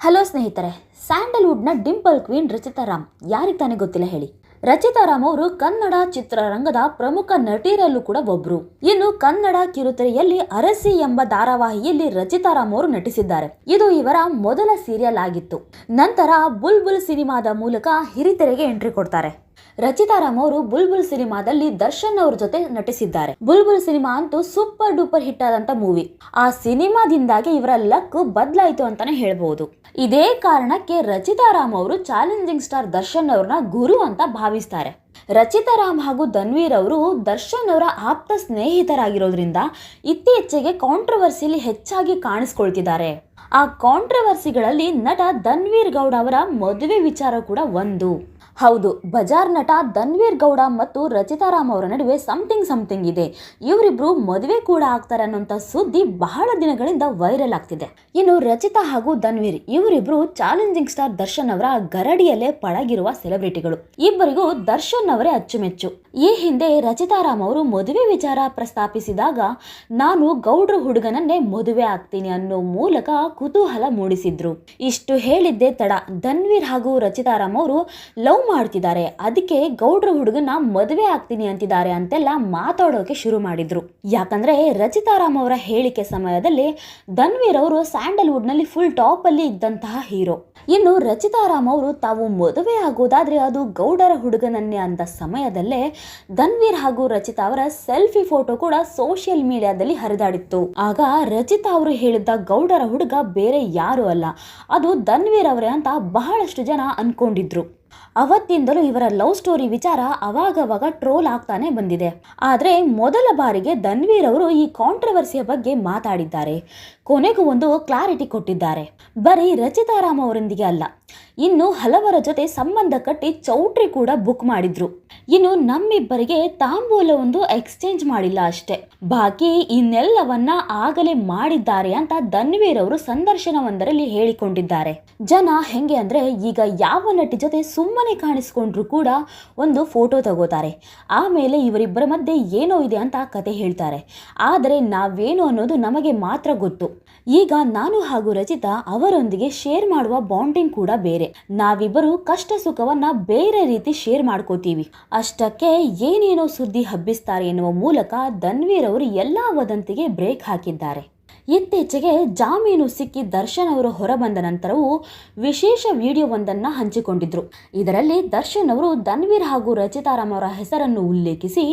Hello ಸ್ನೇಹಿತರೆ, ಸ್ಯಾಂಡಲ್ವುಡ್ನ Dimple queen Rachita Ram ಯಾರಿಗೆ ತಾನೇ ಗೊತ್ತಿಲ್ಲ ಹೇಳಿ. ರಚಿತಾ ರಾಮ್ ಅವರು ಕನ್ನಡ ಚಿತ್ರರಂಗದ ಪ್ರಮುಖ ನಟಿಯರಲ್ಲೂ ಕೂಡ ಒಬ್ರು. ಇನ್ನು ಕನ್ನಡ ಕಿರುತೆರೆಯಲ್ಲಿ ಅರಸಿ ಎಂಬ ಧಾರಾವಾಹಿಯಲ್ಲಿ ರಚಿತಾ ರಾಮ್ ಅವರು ನಟಿಸಿದ್ದಾರೆ. ಇದು ಇವರ ಮೊದಲ ಸೀರಿಯಲ್ ಆಗಿತ್ತು. ನಂತರ ಬುಲ್ಬುಲ್ ಸಿನಿಮಾದ ಮೂಲಕ ಹಿರಿತೆರೆಗೆ ಎಂಟ್ರಿ ಕೊಡ್ತಾರೆ. ರಚಿತಾ ರಾಮ್ ಅವರು ಬುಲ್ಬುಲ್ ಸಿನಿಮಾದಲ್ಲಿ ದರ್ಶನ್ ಅವ್ರ ಜೊತೆ ನಟಿಸಿದ್ದಾರೆ. ಬುಲ್ಬುಲ್ ಸಿನಿಮಾ ಅಂತೂ ಸೂಪರ್ ಡೂಪರ್ ಹಿಟ್ ಆದಂತ ಮೂವಿ. ಆ ಸಿನಿಮಾದಿಂದಾಗಿ ಇವರ ಲಕ್ ಬದಲಾಯಿತು ಅಂತಾನೆ ಹೇಳ್ಬಹುದು. ಇದೇ ಕಾರಣಕ್ಕೆ ರಚಿತಾ ರಾಮ್ ಅವರು ಚಾಲೆಂಜಿಂಗ್ ಸ್ಟಾರ್ ದರ್ಶನ್ ಅವ್ರನ್ನ ಗುರು ಅಂತ ಭಾವಿಸ್ತಾರೆ. ರಚಿತಾ ರಾಮ್ ಹಾಗೂ ಧನ್ವೀರ್ ಅವರು ದರ್ಶನ್ ಅವರ ಆಪ್ತ ಸ್ನೇಹಿತರಾಗಿರೋದ್ರಿಂದ ಇತ್ತೀಚೆಗೆ ಕಾಂಟ್ರವರ್ಸಿಲಿ ಹೆಚ್ಚಾಗಿ ಕಾಣಿಸ್ಕೊಳ್ತಿದ್ದಾರೆ. ಆ ಕಾಂಟ್ರವರ್ಸಿಗಳಲ್ಲಿ ನಟ ಧನ್ವೀರ್ ಗೌಡ ಅವರ ಮದುವೆ ವಿಚಾರ ಕೂಡ ಒಂದು. ಹೌದು, ಬಜಾರ್ ನಟ ಧನ್ವೀರ್ ಗೌಡ ಮತ್ತು ರಚಿತಾ ರಾಮ್ ಅವರ ನಡುವೆ ಸಮಥಿಂಗ್ ಇದೆ. ಇವರಿಬ್ರು ಮದುವೆ ಕೂಡ ಆಗ್ತಾರೆ ಅನ್ನೋಂಥ ಸುದ್ದಿ ಬಹಳ ದಿನಗಳಿಂದ ವೈರಲ್ ಆಗ್ತಿದೆ. ಇನ್ನು ರಚಿತಾ ಹಾಗೂ ಧನ್ವೀರ್ ಇವರಿಬ್ರು ಚಾಲೆಂಜಿಂಗ್ ಸ್ಟಾರ್ ದರ್ಶನ್ ಅವರ ಗರಡಿಯಲ್ಲೇ ಪಳಗಿರುವ ಸೆಲೆಬ್ರಿಟಿಗಳು. ಇಬ್ಬರಿಗೂ ದರ್ಶನ್ ಅವರೇ ಅಚ್ಚುಮೆಚ್ಚು. ಈ ಹಿಂದೆ ರಚಿತಾ ರಾಮ್ ಅವರು ಮದುವೆ ವಿಚಾರ ಪ್ರಸ್ತಾಪಿಸಿದಾಗ ನಾನು ಗೌಡ್ರ ಹುಡುಗನನ್ನೇ ಮದುವೆ ಆಗ್ತೀನಿ ಅನ್ನೋ ಮೂಲಕ ಕುತೂಹಲ ಮೂಡಿಸಿದ್ರು. ಇಷ್ಟು ಹೇಳಿದ್ದೆ ತಡ, ಧನ್ವೀರ್ ಹಾಗೂ ರಚಿತಾ ರಾಮ್ ಅವರು ಲವ್ ಮಾಡ್ತಿದ್ದಾರೆ, ಅದಕ್ಕೆ ಗೌಡ್ರ ಹುಡುಗನ ಮದುವೆ ಆಗ್ತೀನಿ ಅಂತಿದ್ದಾರೆ ಅಂತೆಲ್ಲ ಮಾತಾಡೋಕೆ ಶುರು ಮಾಡಿದ್ರು. ಯಾಕಂದ್ರೆ ರಚಿತಾ ರಾಮ್ ಅವರ ಹೇಳಿಕೆ ಸಮಯದಲ್ಲಿ ಧನ್ವೀರ್ ಅವರು ಸ್ಯಾಂಡಲ್ವುಡ್ ನಲ್ಲಿ ಫುಲ್ ಟಾಪ್ ಅಲ್ಲಿ ಇದ್ದಂತಹ ಹೀರೋ. ಇನ್ನು ರಚಿತಾ ರಾಮ್ ಅವರು ತಾವು ಮದುವೆ ಆಗೋದಾದ್ರೆ ಅದು ಗೌಡರ ಹುಡುಗನನ್ನೇ ಅಂದ ಸಮಯದಲ್ಲೇ ಧನ್ವೀರ್ ಹಾಗೂ ರಚಿತಾ ಅವರ ಸೆಲ್ಫಿ ಫೋಟೋ ಕೂಡ ಸೋಷಿಯಲ್ ಮೀಡಿಯಾದಲ್ಲಿ ಹರಿದಾಡಿತ್ತು. ಆಗ ರಚಿತಾ ಅವರು ಹೇಳಿದ್ದ ಗೌಡರ ಹುಡುಗ ಬೇರೆ ಯಾರು ಅಲ್ಲ, ಅದು ಧನ್ವೀರ್ ಅವರೇ ಅಂತ ಬಹಳಷ್ಟು ಜನ ಅನ್ಕೊಂಡಿದ್ರು. ಅವತ್ತಿಂದಲೂ ಇವರ ಲವ್ ಸ್ಟೋರಿ ವಿಚಾರ ಅವಾಗವಾಗ ಟ್ರೋಲ್ ಆಗ್ತಾನೆ ಬಂದಿದೆ. ಆದ್ರೆ ಮೊದಲ ಬಾರಿಗೆ ಧನ್ವೀರ್ ಅವರು ಈ ಕಾಂಟ್ರವರ್ಸಿಯ ಬಗ್ಗೆ ಮಾತಾಡಿದ್ದಾರೆ. ಕೊನೆಗೂ ಒಂದು ಕ್ಲಾರಿಟಿ ಕೊಟ್ಟಿದ್ದಾರೆ. ಬರೀ ರಚಿತಾ ರಾಮ್ ಅವರೊಂದಿಗೆ ಅಲ್ಲ, ಇನ್ನು ಹಲವರ ಜೊತೆ ಸಂಬಂಧ ಕಟ್ಟಿ ಚೌಟ್ರಿ ಕೂಡ ಬುಕ್ ಮಾಡಿದ್ರು. ಇನ್ನು ನಮ್ಮಿಬ್ಬರಿಗೆ ತಾಂಬೂಲ ಒಂದು ಎಕ್ಸ್ಚೇಂಜ್ ಮಾಡಿಲ್ಲ ಅಷ್ಟೇ, ಬಾಕಿ ಇನ್ನೆಲ್ಲವನ್ನ ಆಗಲೇ ಮಾಡಿದ್ದಾರೆ ಅಂತ ಧನ್ವೀರ್ ಅವರು ಸಂದರ್ಶನವೊಂದರಲ್ಲಿ ಹೇಳಿಕೊಂಡಿದ್ದಾರೆ. ಜನ ಹೆಂಗೆ ಅಂದ್ರೆ, ಈಗ ಯಾವ ನಟಿ ಜೊತೆ ಸುಮ್ಮನೆ ಕಾಣಿಸ್ಕೊಂಡ್ರು ಕೂಡ ಒಂದು ಫೋಟೋ ತಗೋತಾರೆ, ಆಮೇಲೆ ಇವರಿಬ್ಬರ ಮಧ್ಯೆ ಏನೋ ಇದೆ ಅಂತ ಕತೆ ಹೇಳ್ತಾರೆ. ಆದರೆ ನಾವೇನು ಅನ್ನೋದು ನಮಗೆ ಮಾತ್ರ ಗೊತ್ತು. ಈಗ ನಾನು ಹಾಗೂ ರಚಿತಾ ಅವರೊಂದಿಗೆ ಶೇರ್ ಮಾಡುವ ಬಾಂಡಿಂಗ್ ಕೂಡ ಬೇರೆ. ನಾವಿಬ್ಬರು ಕಷ್ಟ ಸುಖವನ್ನ ಬೇರೆ ರೀತಿ ಶೇರ್ ಮಾಡ್ಕೋತೀವಿ. ಅಷ್ಟಕ್ಕೆ ಏನೇನೋ ಸುದ್ದಿ ಹಬ್ಬಿಸ್ತಾರೆ ಎನ್ನುವ ಮೂಲಕ ಧನ್ವೀರ್ ಅವರು ಎಲ್ಲಾ ವದಂತಿಗೆ ಬ್ರೇಕ್ ಹಾಕಿದ್ದಾರೆ. ಇತ್ತೀಚೆಗೆ ಜಾಮೀನು ಸಿಕ್ಕಿ ದರ್ಶನ್ ಅವರು ಹೊರಬಂದ ನಂತರವೂ ವಿಶೇಷ ವಿಡಿಯೋವೊಂದನ್ನು ಹಂಚಿಕೊಂಡಿದ್ರು. ಇದರಲ್ಲಿ ದರ್ಶನ್ ಅವರು ಧನ್ವೀರ್ ಹಾಗೂ ರಚಿತಾ ರಾಮ್ ಅವರ ಹೆಸರನ್ನು ಉಲ್ಲೇಖಿಸಿ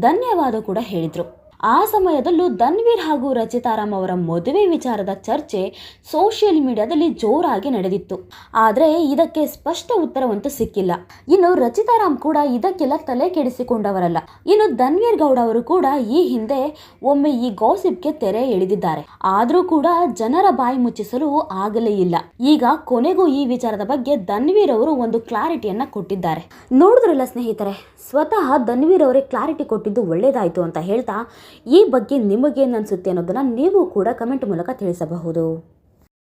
ಧನ್ಯವಾದ ಕೂಡ ಹೇಳಿದ್ರು. ಆ ಸಮಯದಲ್ಲೂ ಧನ್ವೀರ್ ಹಾಗೂ ರಚಿತಾ ರಾಮ್ ಅವರ ಮದುವೆ ವಿಚಾರದ ಚರ್ಚೆ ಸೋಷಿಯಲ್ ಮೀಡಿಯಾದಲ್ಲಿ ಜೋರಾಗಿ ನಡೆದಿತ್ತು. ಆದರೆ ಇದಕ್ಕೆ ಸ್ಪಷ್ಟ ಉತ್ತರವಂತೂ ಸಿಕ್ಕಿಲ್ಲ. ಇನ್ನು ರಚಿತಾ ರಾಮ್ ಕೂಡ ಇದಕ್ಕೆಲ್ಲ ತಲೆ ಕೆಡಿಸಿಕೊಂಡವರಲ್ಲ. ಇನ್ನು ಧನ್ವೀರ್ ಗೌಡ ಅವರು ಕೂಡ ಈ ಹಿಂದೆ ಒಮ್ಮೆ ಈ ಗಾಸಿಪ್ಗೆ ತೆರೆ ಎಳೆದಿದ್ದಾರೆ. ಆದರೂ ಕೂಡ ಜನರ ಬಾಯಿ ಮುಚ್ಚಿಸಲು ಆಗಲೇ ಇಲ್ಲ. ಈಗ ಕೊನೆಗೂ ಈ ವಿಚಾರದ ಬಗ್ಗೆ ಧನ್ವೀರ್ ಅವರು ಒಂದು ಕ್ಲಾರಿಟಿಯನ್ನ ಕೊಟ್ಟಿದ್ದಾರೆ. ನೋಡಿದ್ರಲ್ಲ ಸ್ನೇಹಿತರೆ, ಸ್ವತಃ ಧನ್ವೀರ್ ಅವರೇ ಕ್ಲಾರಿಟಿ ಕೊಟ್ಟಿದ್ದು ಒಳ್ಳೇದಾಯ್ತು ಅಂತ ಹೇಳ್ತಾ ಈ ಬಗ್ಗೆ ನಿಮಗೇನು ಅನಿಸುತ್ತೆ ಅನ್ನೋದನ್ನ ನೀವು ಕೂಡ ಕಮೆಂಟ್ ಮೂಲಕ ತಿಳಿಸಬಹುದು.